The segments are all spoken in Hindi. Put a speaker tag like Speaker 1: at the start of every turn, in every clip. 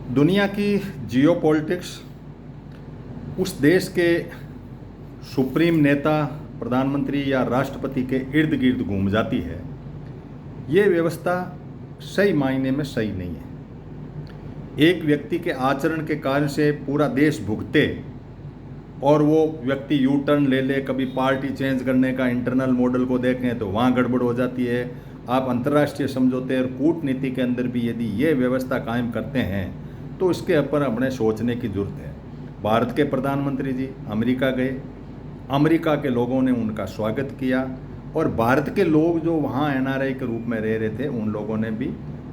Speaker 1: दुनिया की जियोपॉलिटिक्स उस देश के सुप्रीम नेता, प्रधानमंत्री या राष्ट्रपति के इर्द गिर्द घूम जाती है। ये व्यवस्था सही मायने में सही नहीं है। एक व्यक्ति के आचरण के कारण से पूरा देश भुगते और वो व्यक्ति यू टर्न ले ले, कभी पार्टी चेंज करने का इंटरनल मॉडल को देखें तो वहाँ गड़बड़ हो जाती है। आप अंतर्राष्ट्रीय समझौते और कूटनीति के अंदर भी यदि ये व्यवस्था कायम करते हैं तो इसके ऊपर अपने सोचने की जरूरत है। भारत के प्रधानमंत्री जी अमेरिका गए, अमेरिका के लोगों ने उनका स्वागत किया और भारत के लोग जो वहाँ एनआरआई के रूप में रह रहे थे उन लोगों ने भी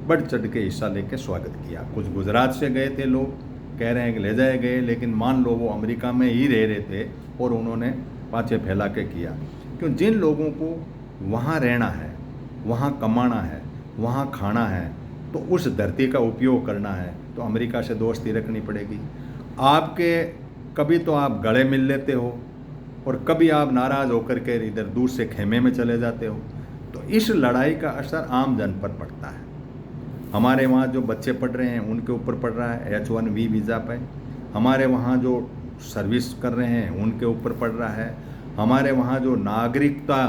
Speaker 1: बढ़ चढ़ के हिस्सा लेके स्वागत किया। कुछ गुजरात से गए थे लोग, कह रहे हैं कि ले जाए गए, लेकिन मान लो वो अमेरिका में ही रह रहे थे और उन्होंने पाछे फैला के किया। क्यों? जिन लोगों को वहाँ रहना है, वहाँ कमाना है, वहाँ खाना है, तो उस धरती का उपयोग करना है तो अमेरिका से दोस्ती रखनी पड़ेगी। आपके कभी तो आप गले मिल लेते हो और कभी आप नाराज़ होकर के इधर दूर से खेमे में चले जाते हो, तो इस लड़ाई का असर आम जन पर पड़ता है। हमारे वहाँ जो बच्चे पढ़ रहे हैं उनके ऊपर पड़ रहा है H1B वीज़ा पे, हमारे वहाँ जो सर्विस कर रहे हैं उनके ऊपर पड़ रहा है, हमारे वहाँ जो नागरिकता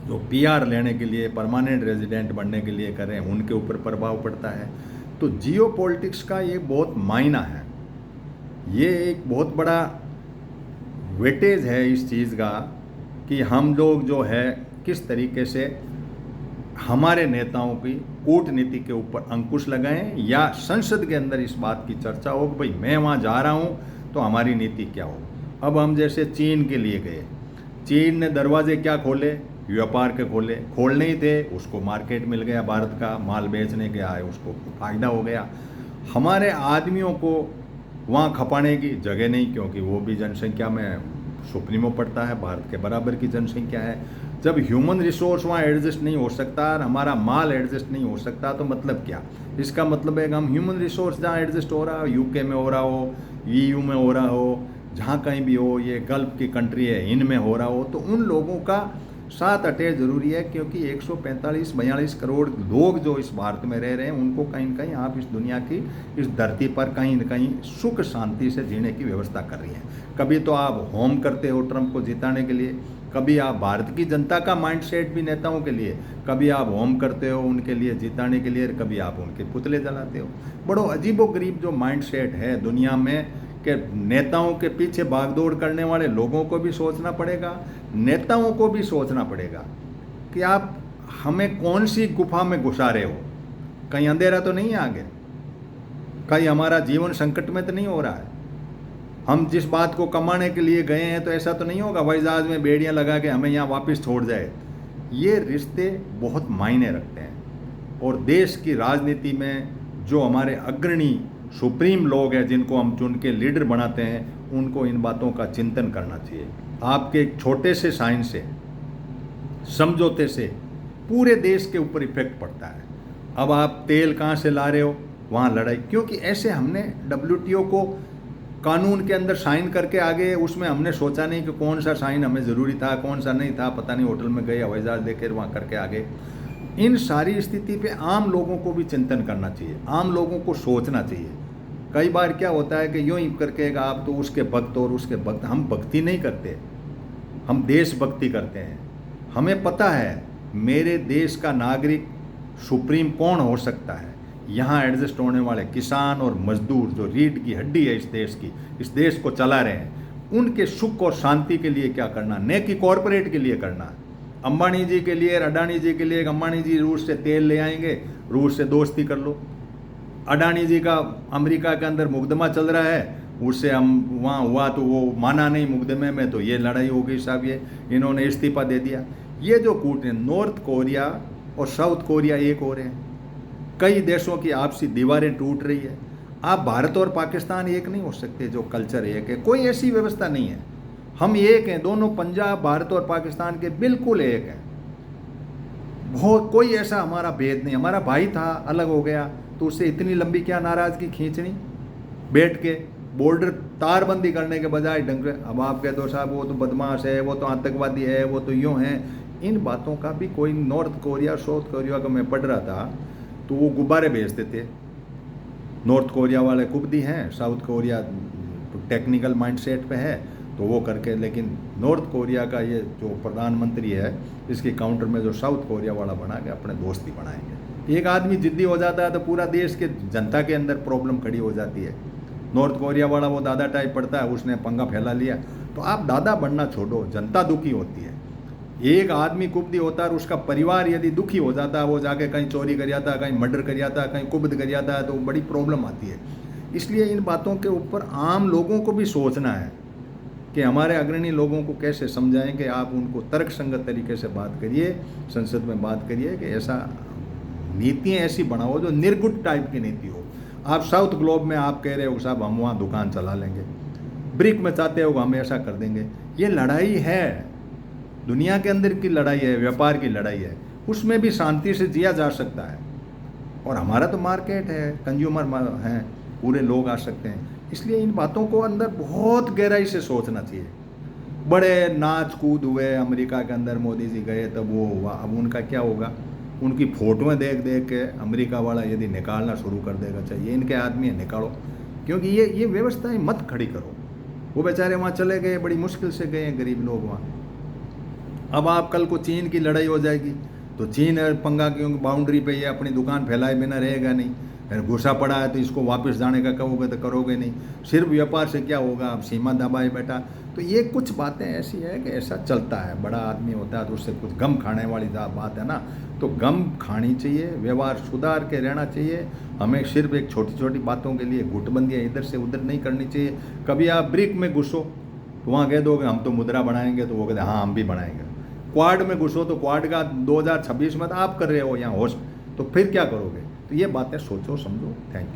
Speaker 1: जो PR लेने के लिए, परमानेंट रेजिडेंट बनने के लिए कर रहे हैं उनके ऊपर प्रभाव पड़ता है। तो जियो पॉलिटिक्स का ये बहुत मायना है, ये एक बहुत बड़ा वेटेज है इस चीज़ का कि हम लोग जो है किस तरीके से हमारे नेताओं की कूटनीति के ऊपर अंकुश लगाएं या संसद के अंदर इस बात की चर्चा हो कि भाई मैं वहाँ जा रहा हूँ तो हमारी नीति क्या हो। अब हम जैसे चीन के लिए गए, चीन ने दरवाजे क्या खोले, व्यापार के खोले, खोलने ही थे, उसको मार्केट मिल गया, भारत का माल बेचने के आए, उसको फायदा हो गया। हमारे आदमियों को वहाँ खपाने की जगह नहीं, क्योंकि वो भी जनसंख्या में सुप्रीमो पड़ता है, भारत के बराबर की जनसंख्या है। जब ह्यूमन रिसोर्स वहाँ एडजस्ट नहीं हो सकता और हमारा माल एडजस्ट नहीं हो सकता तो मतलब क्या? इसका मतलब है कि हम ह्यूमन रिसोर्स जहाँ एडजस्ट हो रहा हो, UK में हो रहा हो, EU में हो रहा हो, जहाँ कहीं भी हो, ये गल्फ की कंट्री है इनमें हो रहा हो, तो उन लोगों का साथ अटैच ज़रूरी है, क्योंकि 145-42 करोड़ लोग जो इस भारत में रह रहे हैं उनको कहीं न कहीं आप इस दुनिया की इस धरती पर कहीं न कहीं सुख शांति से जीने की व्यवस्था कर रही हैं। कभी तो आप होम करते हो ट्रंप को जिताने के लिए, कभी आप भारत की जनता का माइंडसेट भी नेताओं के लिए, कभी आप होम करते हो उनके लिए जिताने के लिए, कभी आप उनके पुतले जलाते हो। बड़ो अजीबोगरीब जो माइंडसेट है दुनिया में कि नेताओं के पीछे भागदौड़ करने वाले लोगों को भी सोचना पड़ेगा, नेताओं को भी सोचना पड़ेगा कि आप हमें कौन सी गुफा में घुसा रहे हो। कहीं अंधेरा तो नहीं है आगे, कहीं हमारा जीवन संकट में तो नहीं हो रहा है। हम जिस बात को कमाने के लिए गए हैं तो ऐसा तो नहीं होगा हवाई जहाज में बेड़ियाँ लगा के हमें यहाँ वापस छोड़ जाए। ये रिश्ते बहुत मायने रखते हैं और देश की राजनीति में जो हमारे अग्रणी सुप्रीम लोग हैं जिनको हम चुन के लीडर बनाते हैं उनको इन बातों का चिंतन करना चाहिए। आपके एक छोटे से साइन से, समझौते से पूरे देश के ऊपर इफेक्ट पड़ता है। अब आप तेल कहाँ से ला रहे हो, वहाँ लड़ाई, क्योंकि ऐसे हमने WTO को कानून के अंदर साइन करके आगे, उसमें हमने सोचा नहीं कि कौन सा साइन हमें ज़रूरी था कौन सा नहीं था, पता नहीं होटल में गए हवाई जहाज लेकर वहाँ करके आगे। इन सारी स्थिति पे आम लोगों को भी चिंतन करना चाहिए, आम लोगों को सोचना चाहिए। कई बार क्या होता है कि यूँ ही करके आप तो उसके भक्त और उसके भक्त, हम भक्ति नहीं करते, हम देशभक्ति करते हैं। हमें पता है मेरे देश का नागरिक सुप्रीम कौन हो सकता है, यहाँ एडजस्ट होने वाले किसान और मजदूर जो रीढ़ की हड्डी है इस देश की, इस देश को चला रहे हैं, उनके सुख और शांति के लिए क्या करना, न कि कॉरपोरेट के लिए करना। अंबानी जी के लिए, अडानी जी के लिए, अंबानी जी रूस से तेल ले आएंगे, रूस से दोस्ती कर लो। अडानी जी का अमेरिका के अंदर मुकदमा चल रहा है, उससे हम वहाँ हुआ तो वो माना नहीं मुकदमे में, तो ये लड़ाई हो गई साहब, ये इन्होंने इस्तीफा दे दिया। ये जो कूट है, नॉर्थ कोरिया और साउथ कोरिया एक हो रहे हैं, कई देशों की आपसी दीवारें टूट रही है। आप भारत और पाकिस्तान एक नहीं हो सकते, जो कल्चर एक है, कोई ऐसी व्यवस्था नहीं है। हम एक हैं, दोनों पंजाब भारत और पाकिस्तान के बिल्कुल एक हैं, बहुत कोई ऐसा हमारा भेद नहीं। हमारा भाई था, अलग हो गया, तो उससे इतनी लंबी क्या नाराज़गी खींचनी, बैठ के बॉर्डर तारबंदी करने के बजाय ढंग से। अब आप कह दो साहब वो तो बदमाश है, वो तो आतंकवादी है, वो तो यूँ है, इन बातों का भी कोई, नॉर्थ कोरिया साउथ कोरिया का मैं पढ़ रहा था तो वो गुब्बारे भेजते थे, नॉर्थ कोरिया वाले कुबदी हैं, साउथ कोरिया टेक्निकल माइंडसेट पे है, तो वो करके, लेकिन नॉर्थ कोरिया का ये जो प्रधानमंत्री है, इसके काउंटर में जो साउथ कोरिया वाला बना के अपने दोस्त ही बनाएंगे। एक आदमी जिद्दी हो जाता है तो पूरा देश के जनता के अंदर प्रॉब्लम खड़ी हो जाती है। नॉर्थ कोरिया वाला वो दादा टाइप पड़ता है, उसने पंगा फैला लिया, तो आप दादा बनना छोड़ो, जनता दुखी होती है। एक आदमी कुबदी होता है और उसका परिवार यदि दुखी हो जाता है, वो जाके कहीं चोरी कर जाता है, कहीं मर्डर कर जाता है, कहीं कुबद कर जाता है, तो बड़ी प्रॉब्लम आती है। इसलिए इन बातों के ऊपर आम लोगों को भी सोचना है कि हमारे अग्रणी लोगों को कैसे समझाएं कि आप उनको तर्क संगत तरीके से बात करिए, संसद में बात करिए कि ऐसा नीतियाँ ऐसी बनाओ जो निर्गुट टाइप की नीति हो। आप साउथ ग्लोब में आप कह रहे हो साहब हम वहाँ दुकान चला लेंगे, ब्रिक में चाहते हो हम ऐसा कर देंगे। ये लड़ाई है, दुनिया के अंदर की लड़ाई है, व्यापार की लड़ाई है, उसमें भी शांति से जिया जा सकता है। और हमारा तो मार्केट है, कंज्यूमर हैं, पूरे लोग आ सकते हैं। इसलिए इन बातों को अंदर बहुत गहराई से सोचना चाहिए। बड़े नाच कूद हुए अमेरिका के अंदर, मोदी जी गए तब वो हुआ, अब उनका क्या होगा? उनकी फ़ोटोएं देख देख के अमेरिका वाला यदि निकालना शुरू कर देगा, चाहिए इनके आदमी है निकालो, क्योंकि ये व्यवस्थाएं मत खड़ी करो। वो बेचारे वहाँ चले गए, बड़ी मुश्किल से गए हैं गरीब लोग वहाँ। अब आप कल को चीन की लड़ाई हो जाएगी तो चीन पंगा, क्योंकि बाउंड्री पे ये अपनी दुकान फैलाए बिना रहेगा नहीं, फिर घुसा पड़ा है तो इसको वापस जाने का कहोगे तो करोगे नहीं। सिर्फ व्यापार से क्या होगा? आप सीमा दबाए बैठा। तो ये कुछ बातें ऐसी है कि ऐसा चलता है, बड़ा आदमी होता है तो उससे कुछ गम खाने वाली बात है ना, तो गम खानी चाहिए, व्यवहार सुधार के रहना चाहिए। हमें सिर्फ एक छोटी छोटी बातों के लिए गुटबंदियाँ इधर से उधर नहीं करनी चाहिए। कभी आप ब्रिक में घुसो तो वहाँ कह दोगे हम तो मुद्रा बनाएंगे, तो वो कहते हाँ हम भी बनाएंगे। क्वाड में घुसो तो क्वाड का 2026 में तो आप कर रहे हो यहाँ होस्ट, तो फिर क्या करोगे? तो ये बातें सोचो समझो। Thank you.